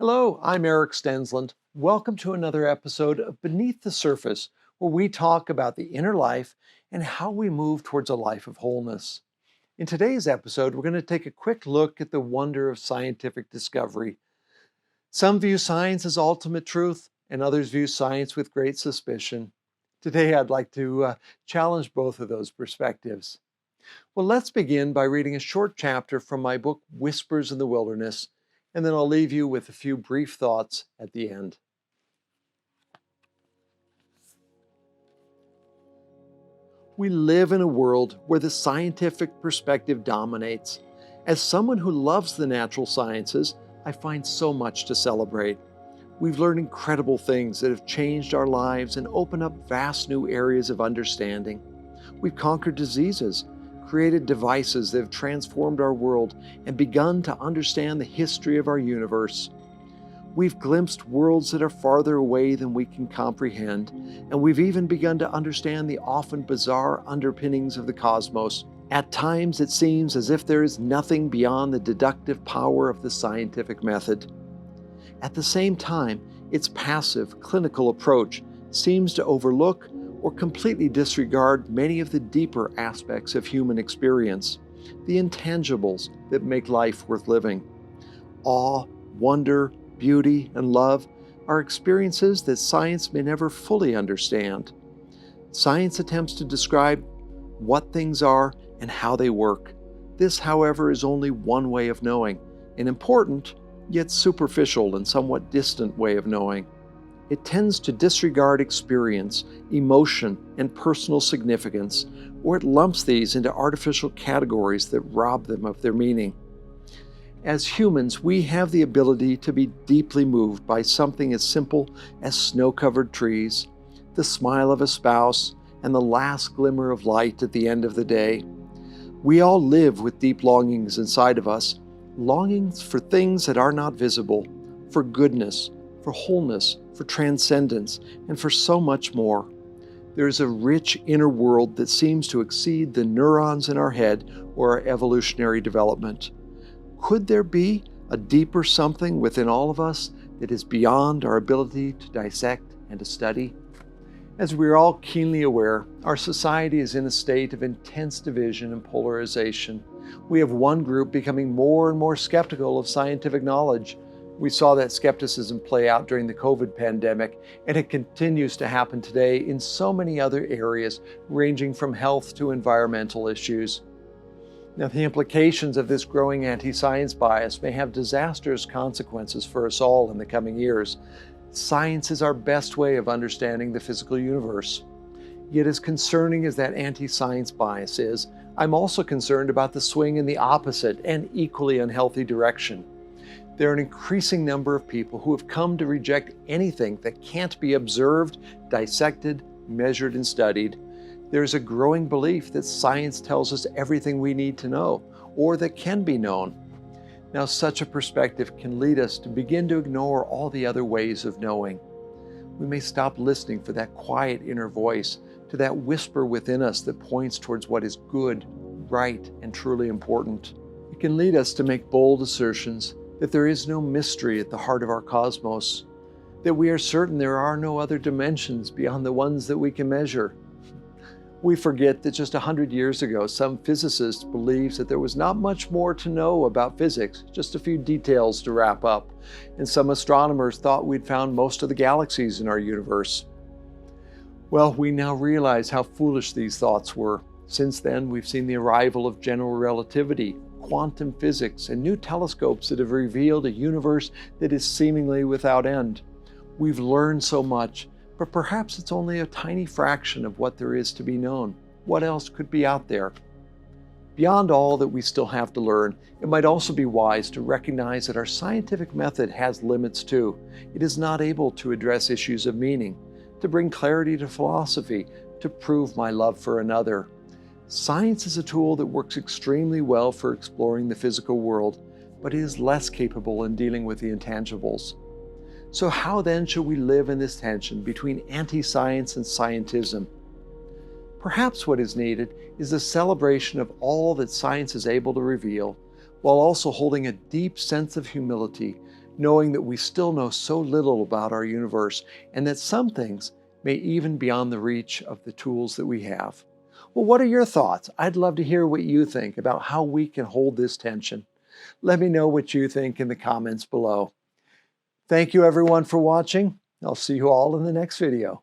Hello, I'm Eric Stensland. Welcome to another episode of Beneath the Surface, where we talk about the inner life and how we move towards a life of wholeness. In today's episode, we're going to take a quick look at the wonder of scientific discovery. Some view science as ultimate truth, and others view science with great suspicion. Today, I'd like to challenge both of those perspectives. Well, let's begin by reading a short chapter from my book, Whispers in the Wilderness, and then I'll leave you with a few brief thoughts at the end. We live in a world where the scientific perspective dominates. As someone who loves the natural sciences, I find so much to celebrate. We've learned incredible things that have changed our lives and opened up vast new areas of understanding. We've conquered diseases, created devices that have transformed our world, and begun to understand the history of our universe. We've glimpsed worlds that are farther away than we can comprehend, and we've even begun to understand the often bizarre underpinnings of the cosmos. At times, it seems as if there is nothing beyond the deductive power of the scientific method. At the same time, its passive, clinical approach seems to overlook or completely disregard many of the deeper aspects of human experience, the intangibles that make life worth living. Awe, wonder, beauty, and love are experiences that science may never fully understand. Science attempts to describe what things are and how they work. This, however, is only one way of knowing, an important, yet superficial and somewhat distant way of knowing. It tends to disregard experience, emotion, and personal significance, or it lumps these into artificial categories that rob them of their meaning. As humans, we have the ability to be deeply moved by something as simple as snow-covered trees, the smile of a spouse, and the last glimmer of light at the end of the day. We all live with deep longings inside of us, longings for things that are not visible, for goodness, for wholeness, for transcendence, and for so much more. There is a rich inner world that seems to exceed the neurons in our head or our evolutionary development. Could there be a deeper something within all of us that is beyond our ability to dissect and to study? As we are all keenly aware, our society is in a state of intense division and polarization. We have one group becoming more and more skeptical of scientific knowledge. We saw that skepticism play out during the COVID pandemic, and it continues to happen today in so many other areas, ranging from health to environmental issues. Now, the implications of this growing anti-science bias may have disastrous consequences for us all in the coming years. Science is our best way of understanding the physical universe. Yet as concerning as that anti-science bias is, I'm also concerned about the swing in the opposite and equally unhealthy direction. There are an increasing number of people who have come to reject anything that can't be observed, dissected, measured, and studied. There is a growing belief that science tells us everything we need to know, or that can be known. Now, such a perspective can lead us to begin to ignore all the other ways of knowing. We may stop listening for that quiet inner voice, to that whisper within us that points towards what is good, right, and truly important. It can lead us to make bold assertions that there is no mystery at the heart of our cosmos, that we are certain there are no other dimensions beyond the ones that we can measure. We forget that just 100 years ago, some physicists believed that there was not much more to know about physics, just a few details to wrap up, and some astronomers thought we'd found most of the galaxies in our universe. Well, we now realize how foolish these thoughts were. Since then, we've seen the arrival of general relativity, quantum physics, and new telescopes that have revealed a universe that is seemingly without end. We've learned so much, but perhaps it's only a tiny fraction of what there is to be known. What else could be out there? Beyond all that we still have to learn, it might also be wise to recognize that our scientific method has limits too. It is not able to address issues of meaning, to bring clarity to philosophy, to prove my love for another. Science is a tool that works extremely well for exploring the physical world, but it is less capable in dealing with the intangibles. So how then should we live in this tension between anti-science and scientism? Perhaps what is needed is a celebration of all that science is able to reveal, while also holding a deep sense of humility, knowing that we still know so little about our universe and that some things may even be beyond the reach of the tools that we have. Well, what are your thoughts? I'd love to hear what you think about how we can hold this tension. Let me know what you think in the comments below. Thank you everyone for watching. I'll see you all in the next video.